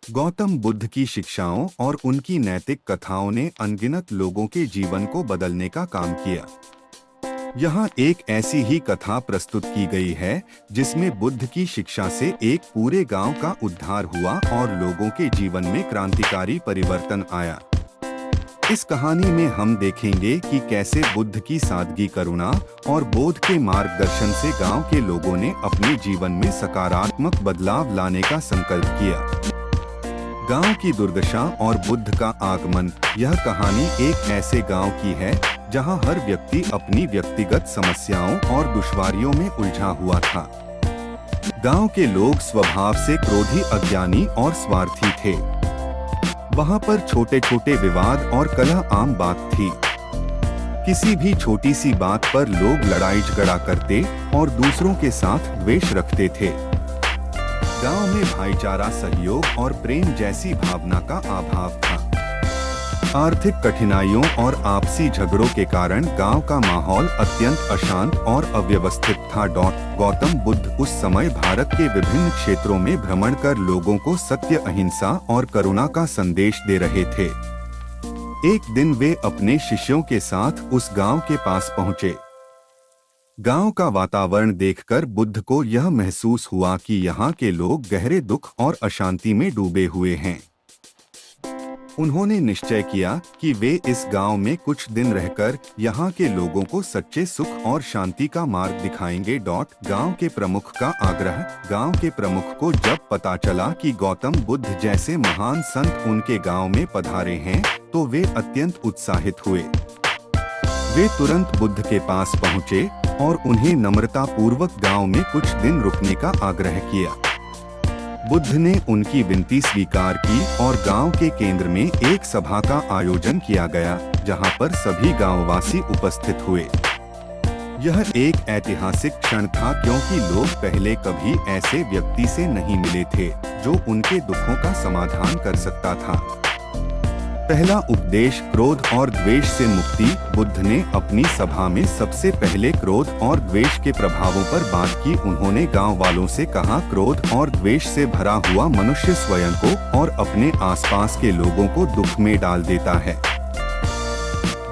गौतम बुद्ध की शिक्षाओं और उनकी नैतिक कथाओं ने अनगिनत लोगों के जीवन को बदलने का काम किया। यहाँ एक ऐसी ही कथा प्रस्तुत की गई है जिसमें बुद्ध की शिक्षा से एक पूरे गांव का उद्धार हुआ और लोगों के जीवन में क्रांतिकारी परिवर्तन आया। इस कहानी में हम देखेंगे कि कैसे बुद्ध की सादगी, करुणा और बोध के मार्गदर्शन से गांव के लोगों ने अपने जीवन में सकारात्मक बदलाव लाने का संकल्प किया। गांव की दुर्दशा और बुद्ध का आगमन। यह कहानी एक ऐसे गांव की है जहां हर व्यक्ति अपनी व्यक्तिगत समस्याओं और दुश्वारियों में उलझा हुआ था। गांव के लोग स्वभाव से क्रोधी, अज्ञानी और स्वार्थी थे। वहां पर छोटे छोटे विवाद और कलह आम बात थी। किसी भी छोटी सी बात पर लोग लड़ाई झगड़ा करते और दूसरों के साथ द्वेष रखते थे। गांव में भाईचारा, सहयोग और प्रेम जैसी भावना का अभाव था। आर्थिक कठिनाइयों और आपसी झगड़ों के कारण गांव का माहौल अत्यंत अशांत और अव्यवस्थित था। गौतम बुद्ध उस समय भारत के विभिन्न क्षेत्रों में भ्रमण कर लोगों को सत्य, अहिंसा और करुणा का संदेश दे रहे थे। एक दिन वे अपने शिष्यों के साथ उस गांव के पास पहुंचे। गांव का वातावरण देखकर बुद्ध को यह महसूस हुआ कि यहाँ के लोग गहरे दुख और अशांति में डूबे हुए हैं। उन्होंने निश्चय किया कि वे इस गांव में कुछ दिन रहकर यहाँ के लोगों को सच्चे सुख और शांति का मार्ग दिखाएंगे। गांव के प्रमुख का आग्रह। गांव के प्रमुख को जब पता चला कि गौतम बुद्ध जैसे महान संत उनके गांव में पधारे हैं, तो वे अत्यंत उत्साहित हुए। वे तुरंत बुद्ध के पास पहुँचे और उन्हें नम्रता पूर्वक गांव में कुछ दिन रुकने का आग्रह किया। बुद्ध ने उनकी विनती स्वीकार की और गांव के केंद्र में एक सभा का आयोजन किया गया, जहां पर सभी गांववासी उपस्थित हुए। यह एक ऐतिहासिक क्षण था क्योंकि लोग पहले कभी ऐसे व्यक्ति से नहीं मिले थे जो उनके दुखों का समाधान कर सकता था। पहला उपदेश, क्रोध और द्वेष से मुक्ति। बुद्ध ने अपनी सभा में सबसे पहले क्रोध और द्वेष के प्रभावों पर बात की। उन्होंने गांव वालों से कहा, क्रोध और द्वेष से भरा हुआ मनुष्य स्वयं को और अपने आसपास के लोगों को दुख में डाल देता है।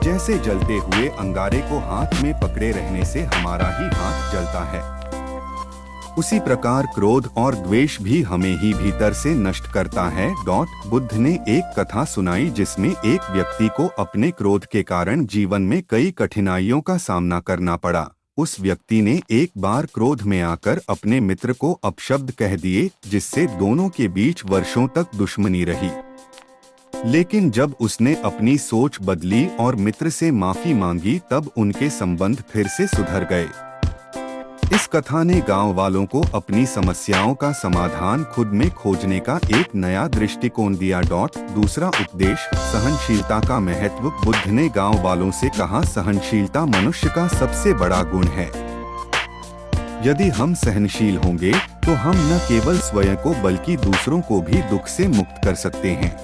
जैसे जलते हुए अंगारे को हाथ में पकड़े रहने से हमारा ही हाथ जलता है, उसी प्रकार क्रोध और द्वेष भी हमें ही भीतर से नष्ट करता है। बुद्ध ने एक कथा सुनाई जिसमें एक व्यक्ति को अपने क्रोध के कारण जीवन में कई कठिनाइयों का सामना करना पड़ा। उस व्यक्ति ने एक बार क्रोध में आकर अपने मित्र को अपशब्द कह दिए, जिससे दोनों के बीच वर्षों तक दुश्मनी रही। लेकिन जब उसने अपनी सोच बदली और मित्र से माफी मांगी, तब उनके संबंध फिर से सुधर गए। इस कथा ने गांव वालों को अपनी समस्याओं का समाधान खुद में खोजने का एक नया दृष्टिकोण दिया। दूसरा उपदेश, सहनशीलता का महत्व। बुद्ध ने गांव वालों से कहा, सहनशीलता मनुष्य का सबसे बड़ा गुण है। यदि हम सहनशील होंगे तो हम न केवल स्वयं को बल्कि दूसरों को भी दुख से मुक्त कर सकते हैं।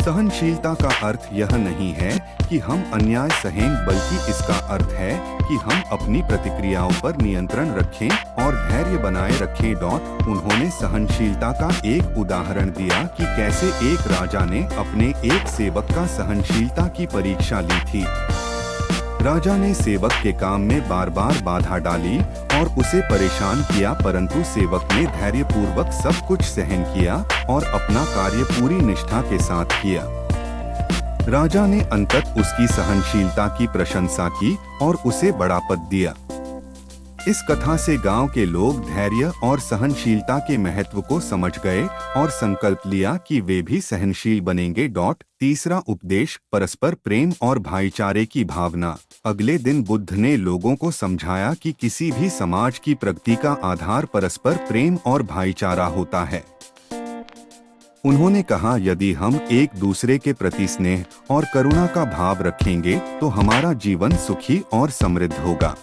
सहनशीलता का अर्थ यह नहीं है कि हम अन्याय सहें, बल्कि इसका अर्थ है कि हम अपनी प्रतिक्रियाओं पर नियंत्रण रखें और धैर्य बनाए रखें। उन्होंने सहनशीलता का एक उदाहरण दिया कि कैसे एक राजा ने अपने एक सेवक का सहनशीलता की परीक्षा ली थी। राजा ने सेवक के काम में बार बार बाधा डाली और उसे परेशान किया, परंतु सेवक ने धैर्यपूर्वक सब कुछ सहन किया और अपना कार्य पूरी निष्ठा के साथ किया। राजा ने अंततः उसकी सहनशीलता की प्रशंसा की और उसे बड़ा पद दिया। इस कथा से गांव के लोग धैर्य और सहनशीलता के महत्व को समझ गए और संकल्प लिया कि वे भी सहनशील बनेंगे। तीसरा उपदेश, परस्पर प्रेम और भाईचारे की भावना। अगले दिन बुद्ध ने लोगों को समझाया कि किसी भी समाज की प्रगति का आधार परस्पर प्रेम और भाईचारा होता है। उन्होंने कहा, यदि हम एक दूसरे के प्रति स्नेह और करुणा का भाव रखेंगे तो हमारा जीवन सुखी और समृद्ध होगा।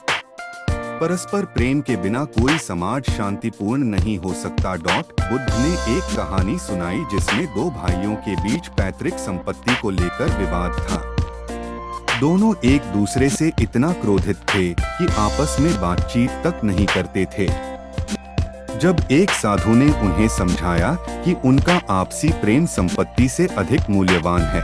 परस्पर प्रेम के बिना कोई समाज शांतिपूर्ण नहीं हो सकता। बुद्ध ने एक कहानी सुनाई जिसमें दो भाइयों के बीच पैतृक संपत्ति को लेकर विवाद था। दोनों एक दूसरे से इतना क्रोधित थे कि आपस में बातचीत तक नहीं करते थे। जब एक साधु ने उन्हें समझाया कि उनका आपसी प्रेम संपत्ति से अधिक मूल्यवान है,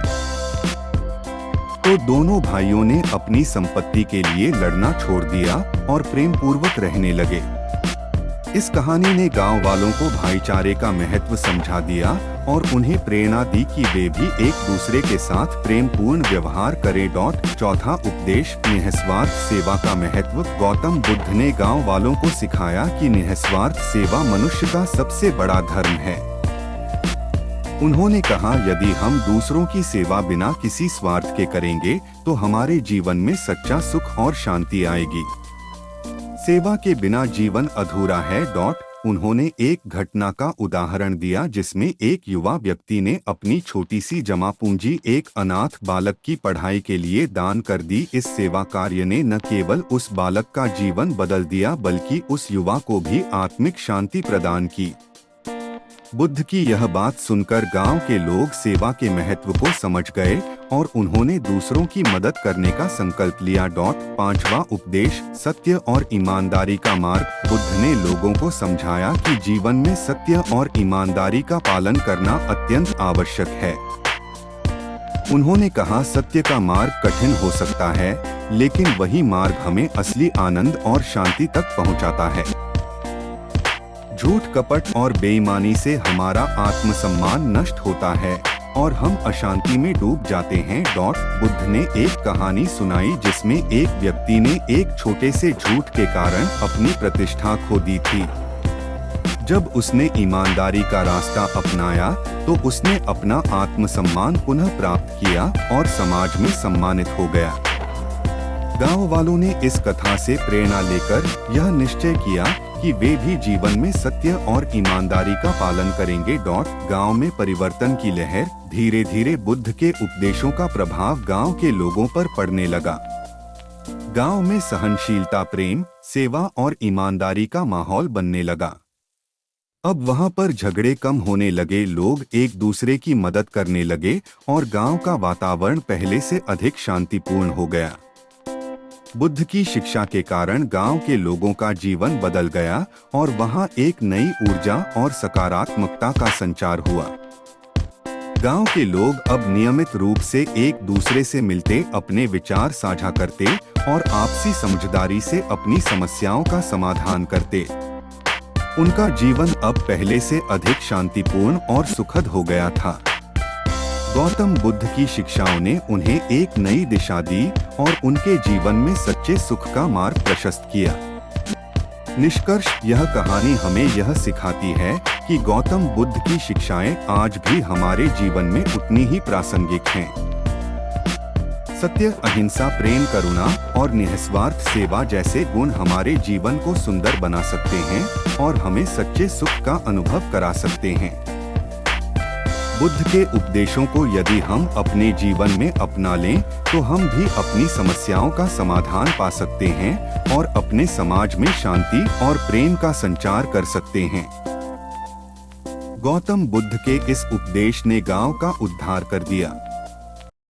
तो दोनों भाइयों ने अपनी संपत्ति के लिए लड़ना छोड़ दिया और प्रेम पूर्वक रहने लगे। इस कहानी ने गांव वालों को भाईचारे का महत्व समझा दिया और उन्हें प्रेरणा दी कि वे भी एक दूसरे के साथ प्रेम पूर्ण व्यवहार करें। चौथा उपदेश, निस्वार्थ सेवा का महत्व। गौतम बुद्ध ने गांव वालों को सिखाया कि निस्वार्थ सेवा मनुष्य का सबसे बड़ा धर्म है। उन्होंने कहा, यदि हम दूसरों की सेवा बिना किसी स्वार्थ के करेंगे तो हमारे जीवन में सच्चा सुख और शांति आएगी। सेवा के बिना जीवन अधूरा है। उन्होंने एक घटना का उदाहरण दिया जिसमें एक युवा व्यक्ति ने अपनी छोटी सी जमा पूंजी एक अनाथ बालक की पढ़ाई के लिए दान कर दी। इस सेवा कार्य ने न केवल उस बालक का जीवन बदल दिया बल्कि उस युवा को भी आत्मिक शांति प्रदान की। बुद्ध की यह बात सुनकर गांव के लोग सेवा के महत्व को समझ गए और उन्होंने दूसरों की मदद करने का संकल्प लिया। पांचवा उपदेश, सत्य और ईमानदारी का मार्ग। बुद्ध ने लोगों को समझाया कि जीवन में सत्य और ईमानदारी का पालन करना अत्यंत आवश्यक है। उन्होंने कहा, सत्य का मार्ग कठिन हो सकता है, लेकिन वही मार्ग हमें असली आनंद और शांति तक पहुंचाता है। झूठ, कपट और बेईमानी से हमारा आत्मसम्मान नष्ट होता है और हम अशांति में डूब जाते हैं। बुद्ध ने एक कहानी सुनाई जिसमें एक व्यक्ति ने एक छोटे से झूठ के कारण अपनी प्रतिष्ठा खो दी थी। जब उसने ईमानदारी का रास्ता अपनाया तो उसने अपना आत्मसम्मान पुनः प्राप्त किया और समाज में सम्मानित हो गया। गांव वालों ने इस कथा से प्रेरणा लेकर यह निश्चय किया कि वे भी जीवन में सत्य और ईमानदारी का पालन करेंगे। गांव में परिवर्तन की लहर। धीरे धीरे बुद्ध के उपदेशों का प्रभाव गांव के लोगों पर पड़ने लगा। गांव में सहनशीलता, प्रेम, सेवा और ईमानदारी का माहौल बनने लगा। अब वहां पर झगड़े कम होने लगे, लोग एक दूसरे की मदद करने लगे और गांव का वातावरण पहले से अधिक शांतिपूर्ण हो गया। बुद्ध की शिक्षा के कारण गांव के लोगों का जीवन बदल गया और वहां एक नई ऊर्जा और सकारात्मकता का संचार हुआ। गांव के लोग अब नियमित रूप से एक दूसरे से मिलते, अपने विचार साझा करते और आपसी समझदारी से अपनी समस्याओं का समाधान करते। उनका जीवन अब पहले से अधिक शांतिपूर्ण और सुखद हो गया था। गौतम बुद्ध की शिक्षाओं ने उन्हें एक नई दिशा दी और उनके जीवन में सच्चे सुख का मार्ग प्रशस्त किया। निष्कर्ष, यह कहानी हमें यह सिखाती है कि गौतम बुद्ध की शिक्षाएं आज भी हमारे जीवन में उतनी ही प्रासंगिक हैं। सत्य, अहिंसा, प्रेम, करुणा और निस्वार्थ सेवा जैसे गुण हमारे जीवन को सुंदर बना सकते हैं और हमें सच्चे सुख का अनुभव करा सकते हैं। बुद्ध के उपदेशों को यदि हम अपने जीवन में अपना लें तो हम भी अपनी समस्याओं का समाधान पा सकते हैं और अपने समाज में शांति और प्रेम का संचार कर सकते हैं। गौतम बुद्ध के इस उपदेश ने गांव का उद्धार कर दिया।